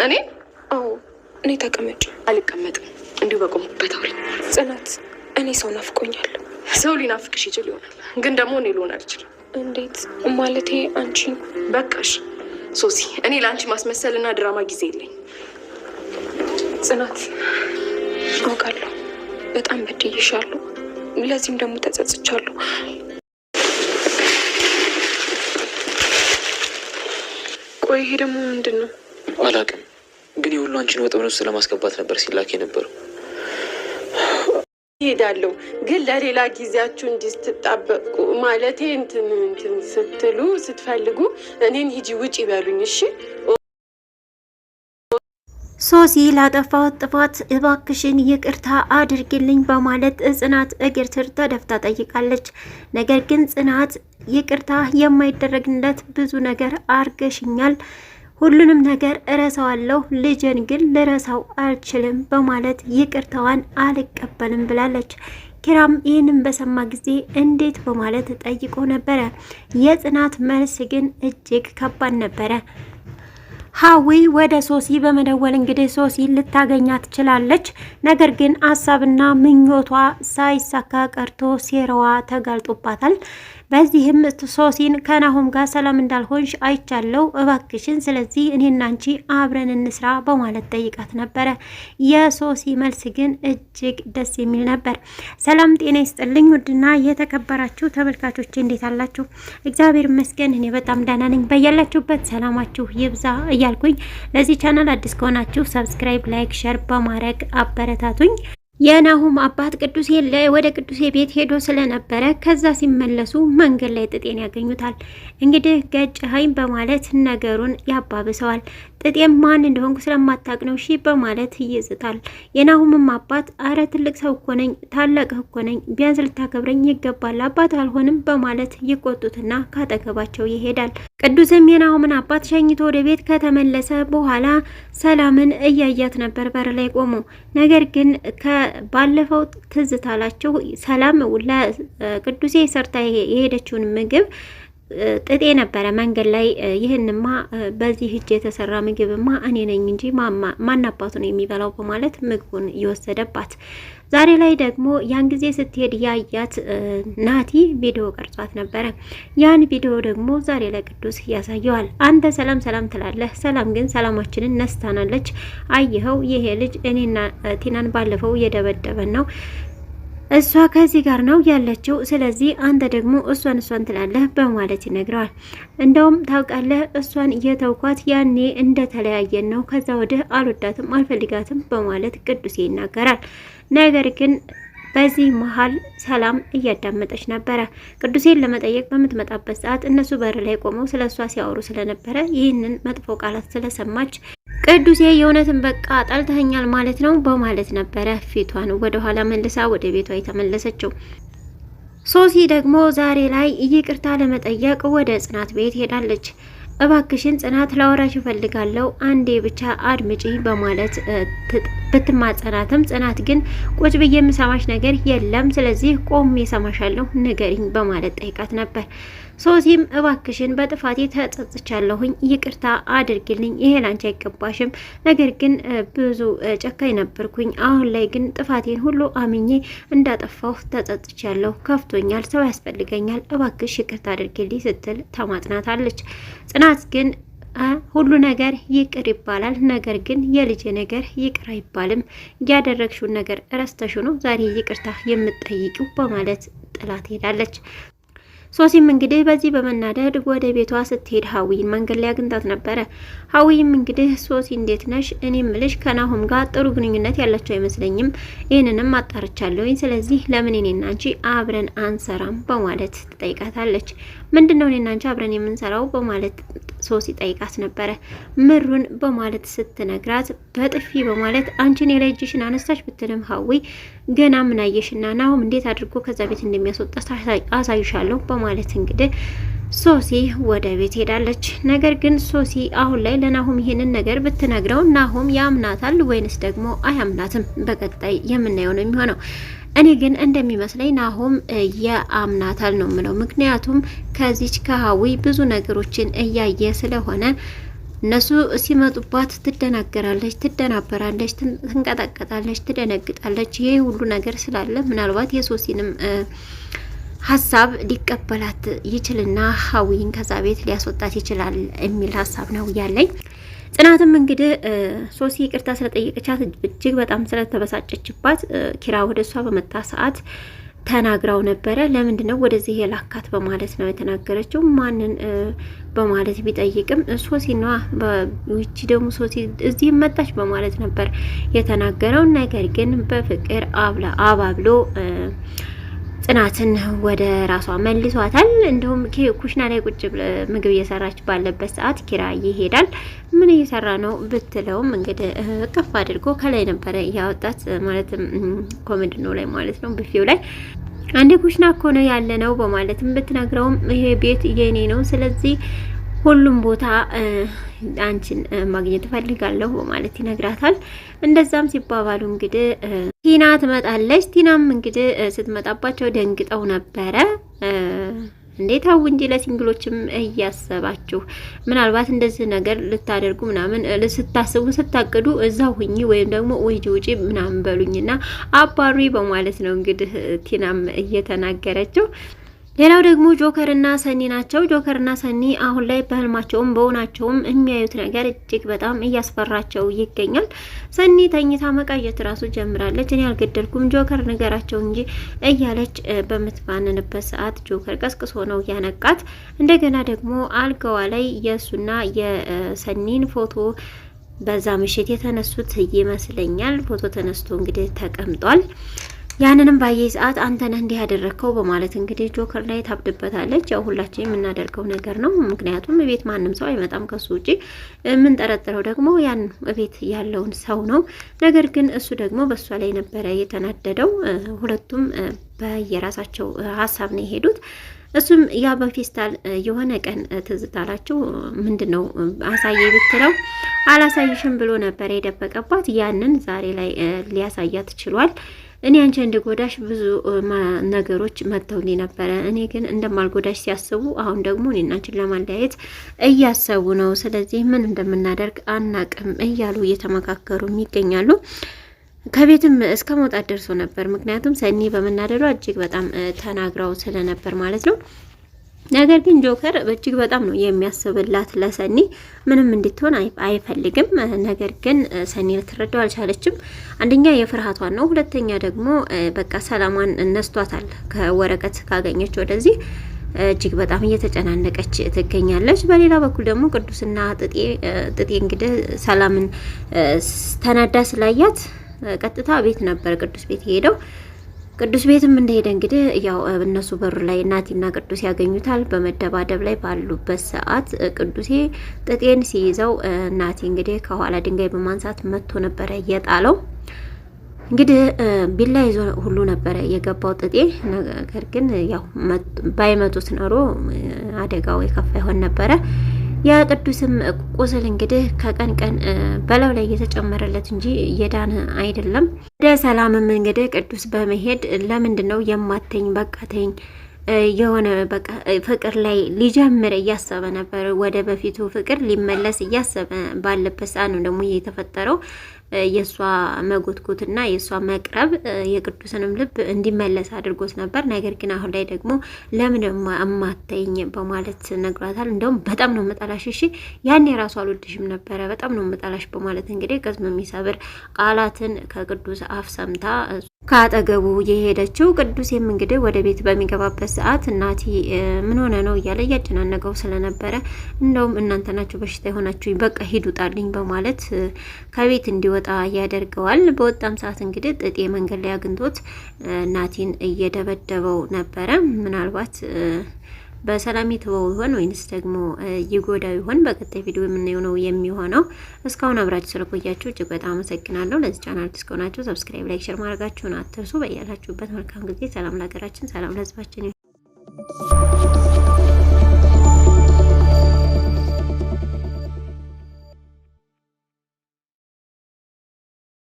እኔ አዎ እኔ ተቀመጭ። አልቀመጥም፣ እንዲሁ በቆምኩበት አውሪ። ጽናት እኔ ሰው ናፍቆኛል። ሰው ሊናፍቅሽ ይችል ይሆናል፣ ግን ደግሞ እኔ ልሆን አልችልም። እንዴት ማለቴ? አንቺ በቃሽ ሶሲ፣ እኔ ለአንቺ ማስመሰልና ድራማ ጊዜ የለኝ። ጽናት አውቃለሁ በጣም በድዬሻለሁ፣ ለዚህም ደግሞ ተጸጽቻለሁ። ቆይ ይሄ ደግሞ ምንድን ነው? አላውቅም፣ ግን የሁሉ አንቺን ወጥመድ ውስጥ ለማስገባት ነበር ሲላክ የነበረው። ይሄዳለሁ ግን ለሌላ ጊዜያችሁ እንዲስትጣበቁ ማለቴ እንትን ስትሉ ስትፈልጉ እኔን ሂጂ ውጪ ይበሉኝ። እሺ ሶሲ ላጠፋሁት ጥፋት እባክሽን ይቅርታ አድርግልኝ በማለት ጽናት እግር ስር ተደፍታ ጠይቃለች። ነገር ግን ጽናት ይቅርታ የማይደረግለት ብዙ ነገር አርገሽኛል፣ ሁሉንም ነገር እረሳዋለሁ፣ ልጅን ግን ልረሳው አልችልም በማለት ይቅርታዋን አልቀበልም ብላለች። ኪራም ይህንን በሰማ ጊዜ እንዴት በማለት ጠይቆ ነበረ። የጽናት መልስ ግን እጅግ ከባድ ነበረ። ሀዊ ወደ ሶሲ በመደወል እንግዲህ ሶሲ ልታገኛት ትችላለች። ነገር ግን ሀሳብና ምኞቷ ሳይሳካ ቀርቶ ሴራዋ ተጋልጦባታል። በዚህም ሶሲን ከናሆም ጋር ሰላም እንዳልሆንሽ አይቻለው፣ እባክሽን ስለዚህ እኔና አንቺ አብረን እንስራ በማለት ጠይቃት ነበረ። የሶሲ መልስ ግን እጅግ ደስ የሚል ነበር። ሰላም ጤና ይስጥልኝ ውድና የተከበራችሁ ተመልካቾች እንዴት አላችሁ? እግዚአብሔር ይመስገን እኔ በጣም ደህና ነኝ። በያላችሁበት ሰላማችሁ ይብዛ እያልኩኝ ለዚህ ቻናል አዲስ ከሆናችሁ ሰብስክራይብ፣ ላይክ፣ ሸር በማድረግ አበረታቱኝ። የናሆም አባት ቅዱሴ ወደ ቅዱሴ ቤት ሄዶ ስለነበረ ከዛ ሲመለሱ መንገድ ላይ ጥጤን ያገኙታል። እንግዲህ ገጭ ሀይም በማለት ነገሩን ያባብሰዋል። ጥጤም ማን እንደሆንኩ ስለማታቅ ነው ሺ በማለት ይይዝታል። የናሆምም አባት አረ ትልቅ ሰው እኮ ነኝ፣ ታላቅ እኮ ነኝ፣ ቢያንስ ልታከብረኝ ይገባል፣ አባት አልሆንም በማለት ይቆጡትና ካጠገባቸው ይሄዳል። ቅዱስም የናሆምን አባት ሸኝቶ ወደ ቤት ከተመለሰ በኋላ ሰላምን እያያት ነበር በር ላይ ቆሞ። ነገር ግን ባለፈው ትዝታላቸው ሰላም ለቅዱሴ ሰርታ የሄደችውን ምግብ ጥጤ ነበረ መንገድ ላይ ይህንማ በዚህ እጅ የተሰራ ምግብማ እኔ ነኝ እንጂ ማን አባቱ ነው የሚበላው በማለት ምግቡን እየወሰደባት። ዛሬ ላይ ደግሞ ያን ጊዜ ስትሄድ ያያት ናቲ ቪዲዮ ቀርጿት ነበረ። ያን ቪዲዮ ደግሞ ዛሬ ለቅዱስ ያሳየዋል። አንተ ሰላም ሰላም ትላለህ፣ ሰላም ግን ሰላማችንን ነስታናለች። አየኸው ይሄ ልጅ እኔና ቲናን ባለፈው እየደበደበን ነው፣ እሷ ከዚህ ጋር ነው ያለችው፣ ስለዚህ አንተ ደግሞ እሷን ትላለህ በማለት ይነግረዋል። እንደውም ታውቃለህ እሷን እየተውኳት ያኔ እንደተለያየን ነው፣ ከዛ ወዲህ አልወዳትም አልፈልጋትም በማለት ቅዱሴ ይናገራል። ነገር ግን በዚህ መሀል ሰላም እያዳመጠች ነበረ። ቅዱሴን ለመጠየቅ በምትመጣበት ሰዓት እነሱ በር ላይ ቆመው ስለሷ ሲያወሩ ስለነበረ ይህንን መጥፎ ቃላት ስለሰማች ቅዱሴ የእውነትን በቃ ጠልተኸኛል ማለት ነው በማለት ነበረ ፊቷን ወደ ኋላ መልሳ ወደ ቤቷ የተመለሰችው። ሶሲ ደግሞ ዛሬ ላይ ይቅርታ ለመጠየቅ ወደ ጽናት ቤት ሄዳለች። እባክሽን ጽናት ላወራሽ እፈልጋለሁ፣ አንዴ ብቻ አድምጪ በማለት ብትማጸናትም ጽናት ግን ቁጭ ብዬ የምሰማሽ ነገር የለም፣ ስለዚህ ቆሜ እሰማሻለሁ ንገሪኝ በማለት ጠይቃት ነበር። ሶሲም እባክሽን በጥፋቴ ተጸጽቻለሁኝ፣ ይቅርታ አድርግልኝ፣ ይሄ ላንቺ አይገባሽም፣ ነገር ግን ብዙ ጨካኝ ነበርኩኝ፣ አሁን ላይ ግን ጥፋቴን ሁሉ አምኜ እንዳጠፋሁ ተጸጽቻለሁ፣ ከፍቶኛል፣ ሰው ያስፈልገኛል፣ እባክሽ ይቅርታ አድርግልኝ ስትል ተማጽናታለች። ጽናት ግን ሁሉ ነገር ይቅር ይባላል፣ ነገር ግን የልጅ ነገር ይቅር አይባልም፣ ያደረግሽውን ነገር ረስተሽ ነው ዛሬ ይቅርታ የምትጠይቂው በማለት ጥላት ሄዳለች። ሶሲም እንግዲህ በዚህ በመናደድ ወደ ቤቷ ስትሄድ ሀዊን መንገድ ላይ አግኝታት ነበረ። ሀዊም እንግዲህ ሶሲ እንዴት ነሽ? እኔ ምልሽ ከናሆም ጋር ጥሩ ግንኙነት ያላቸው አይመስለኝም፣ ይህንንም አጣርቻለሁኝ፣ ስለዚህ ለምን እኔና አንቺ አብረን አንሰራም በማለት ትጠይቃታለች። ምንድነው እኔና አንቺ አብረን የምንሰራው በማለት ሶሲ ጠይቃት ነበረ። ምሩን በማለት ስትነግራት በጥፊ በማለት አንቺን የላይ እጅሽን አነሳሽ ብትልም ሀዊ ገና ምን አየሽና ናሆም እንዴት አድርጎ ከዛ ቤት እንደሚያስወጣ አሳይሻለሁ በማለት እንግዲህ ሶሲ ወደ ቤት ሄዳለች። ነገር ግን ሶሲ አሁን ላይ ለናሆም ይሄንን ነገር ብትነግረው ናሆም ያምናታል ወይንስ ደግሞ አያምናትም? በቀጣይ የምናየው ነው የሚሆነው። እኔ ግን እንደሚመስለኝ ናሆም ያምናታል ነው ምለው። ምክንያቱም ከዚች ከሀዊ ብዙ ነገሮችን እያየ ስለሆነ እነሱ ሲመጡባት ትደናገራለች፣ ትደናበራለች፣ ትንቀጠቀጣለች፣ ትደነግጣለች። ይሄ ሁሉ ነገር ስላለ ምናልባት የሶሲንም ሀሳብ ሊቀበላት ይችልና ሀዊን ከዛ ቤት ሊያስወጣት ይችላል የሚል ሀሳብ ነው ያለኝ። ጽናትም እንግዲህ ሶሲ ይቅርታ ስለጠየቀቻት እጅግ በጣም ስለተበሳጨችባት ኪራ ወደ እሷ በመጣ ሰዓት ተናግራው ነበረ። ለምንድነው ወደዚህ የላካት በማለት ነው የተናገረችው። ማንን በማለት ቢጠይቅም ሶሲና በውጪ ደግሞ ሶሲ እዚህ መጣች በማለት ነበር የተናገረው። ነገር ግን በፍቅር አባብሎ ጽናትን ወደ ራሷ መልሷታል። እንደውም ኩሽና ላይ ቁጭ ምግብ እየሰራች ባለበት ሰዓት ኪራ ይሄዳል። ምን እየሰራ ነው ብትለውም እንግዲህ እቅፍ አድርጎ ከላይ ነበረ ያወጣት፣ ማለትም ኮሜዲኖ ላይ ማለት ነው፣ ቢፊው ላይ አንዴ ኩሽና እኮ ነው ያለ ነው በማለትም ብትነግረውም ይሄ ቤት የኔ ነው፣ ስለዚህ ሁሉም ቦታ አንቺን ማግኘት ፈልጋለሁ በማለት ይነግራታል። እንደዛም ሲባባሉ እንግዲህ ቲና ትመጣለች። ቲናም እንግዲህ ስትመጣባቸው ደንግጠው ነበረ። እንዴት አው እንጂ ለሲንግሎችም እያሰባችሁ ምናልባት እንደዚህ ነገር ልታደርጉ ምናምን ስታስቡ ስታቅዱ እዛው ሁኚ ወይም ደግሞ ውጪ ምናምን በሉኝና አባሪ በማለት ነው እንግዲህ ቲናም እየተናገረችው። ሌላው ደግሞ ጆከርና ሰኒ ናቸው። ጆከርና ሰኒ አሁን ላይ በህልማቸውም በእውናቸውም የሚያዩት ነገር እጅግ በጣም እያስፈራቸው ይገኛል። ሰኒ ተኝታ መቃየት ራሱ ጀምራለች። እኔ አልገደልኩም ጆከር ነገራቸው እንጂ እያለች በምትባንንበት ሰዓት ጆከር ቀስቅሶ ነው ያነቃት። እንደገና ደግሞ አልጋዋ ላይ የእሱና የሰኒን ፎቶ በዛ ምሽት የተነሱት ይመስለኛል። ፎቶ ተነስቶ እንግዲህ ተቀምጧል። ያንንም ባየ ሰዓት አንተ ነህ እንዲህ ያደረከው በማለት እንግዲህ ጆከር ላይ ታብድበታለች። ያው ሁላችን የምናደርገው ነገር ነው። ምክንያቱም ቤት ማንም ሰው አይመጣም ከሱ ውጪ። የምንጠረጥረው ደግሞ ያን ቤት ያለውን ሰው ነው። ነገር ግን እሱ ደግሞ በሷ ላይ ነበረ የተናደደው። ሁለቱም በየራሳቸው ሀሳብ ነው የሄዱት። እሱም ያ በፌስታል የሆነ ቀን ትዝታላችሁ ምንድነው አሳየ ብትለው አላሳይሽም ብሎ ነበር የደበቀባት። ያንን ዛሬ ላይ ሊያሳያት ችሏል። እኔ አንቺ እንድጎዳሽ ብዙ ነገሮች መተውልኝ ነበረ። እኔ ግን እንደማልጎዳሽ ሲያስቡ አሁን ደግሞ እኔና አንቺን ለማለያየት እያሰቡ ነው። ስለዚህ ምን እንደምናደርግ አናቅም እያሉ እየተመካከሩ ይገኛሉ። ከቤትም እስከ መውጣት ደርሶ ነበር። ምክንያቱም ሰኒ በመናደዷ እጅግ በጣም ተናግራው ስለነበር ማለት ነው። ነገር ግን ጆከር እጅግ በጣም ነው የሚያስብላት ለሰኒ፣ ምንም እንድትሆን አይፈልግም። ነገር ግን ሰኒ ልትረዳው አልቻለችም። አንደኛ የፍርሃቷን ነው፣ ሁለተኛ ደግሞ በቃ ሰላሟን ነስቷታል። ከወረቀት ካገኘች ወደዚህ እጅግ በጣም እየተጨናነቀች ትገኛለች። በሌላ በኩል ደግሞ ቅዱስና ጥጤ እንግዲህ ሰላምን ተናዳ ስላያት ቀጥታ ቤት ነበር ቅዱስ ቤት ሄደው ቅዱስ ቤትም እንደሄደ እንግዲህ ያው እነሱ በሩ ላይ ናቲና ቅዱስ ያገኙታል። በመደባደብ ላይ ባሉበት ሰዓት ቅዱሴ ጥጤን ሲይዘው ናቲ እንግዲህ ከኋላ ድንጋይ በማንሳት መጥቶ ነበረ የጣለው። እንግዲህ ቢላ ይዞ ሁሉ ነበረ የገባው ጥጤ። ነገር ግን ያው ባይመጡት ኖሮ አደጋው የከፋ ይሆን ነበረ። የቅዱስም ቁስል እንግዲህ ከቀን ቀን በላው ላይ እየተጨመረለት እንጂ የዳነ አይደለም። ወደ ሰላምም እንግዲህ ቅዱስ በመሄድ ለምንድነው የማተኝ በቃተኝ የሆነ በቃ ፍቅር ላይ ሊጀምር እያሰበ ነበር። ወደ በፊቱ ፍቅር ሊመለስ እያሰበ ባለበት ሰዓት ነው ደግሞ የተፈጠረው። የሷ መጎትጎትና የሷ መቅረብ የቅዱስንም ልብ እንዲመለስ አድርጎት ነበር። ነገር ግን አሁን ላይ ደግሞ ለምን አማተኝ በማለት ነግሯታል። እንደውም በጣም ነው መጣላሽ፣ እሺ ያኔ ራሱ አልወድሽም ነበረ፣ በጣም ነው መጣላሽ በማለት እንግዲህ ቅስም የሚሰብር ቃላትን ከቅዱስ አፍ ሰምታ ካጠገቡ የሄደችው። ቅዱስም እንግዲህ ወደ ቤት በሚገባበት ሰዓት እናቲ ምን ሆነ ነው እያለ እያጨናነቀው ስለነበረ እንደውም እናንተ ናችሁ በሽታ የሆናችሁ በቃ ሂዱ ጣልኝ በማለት ከቤት እንዲወጣ ያደርገዋል። በወጣም ሰዓት እንግዲህ ጥጤ መንገድ ላይ አግኝቶት ናቲን እየደበደበው ነበረ። ምናልባት በሰላም ይተወው ይሆን ወይንስ ደግሞ ይጎዳው ይሆን? በቀጣይ ቪዲዮ የምናየው ነው የሚሆነው። እስካሁን አብራችሁ ስለቆያችሁ እጅግ በጣም አመሰግናለሁ። ለዚህ ቻናል አዲስ ከሆናችሁ ሰብስክራይብ፣ ላይክ፣ ሼር ማድረጋችሁን አትርሱ። በያላችሁበት መልካም ጊዜ። ሰላም ለሀገራችን፣ ሰላም ለሕዝባችን።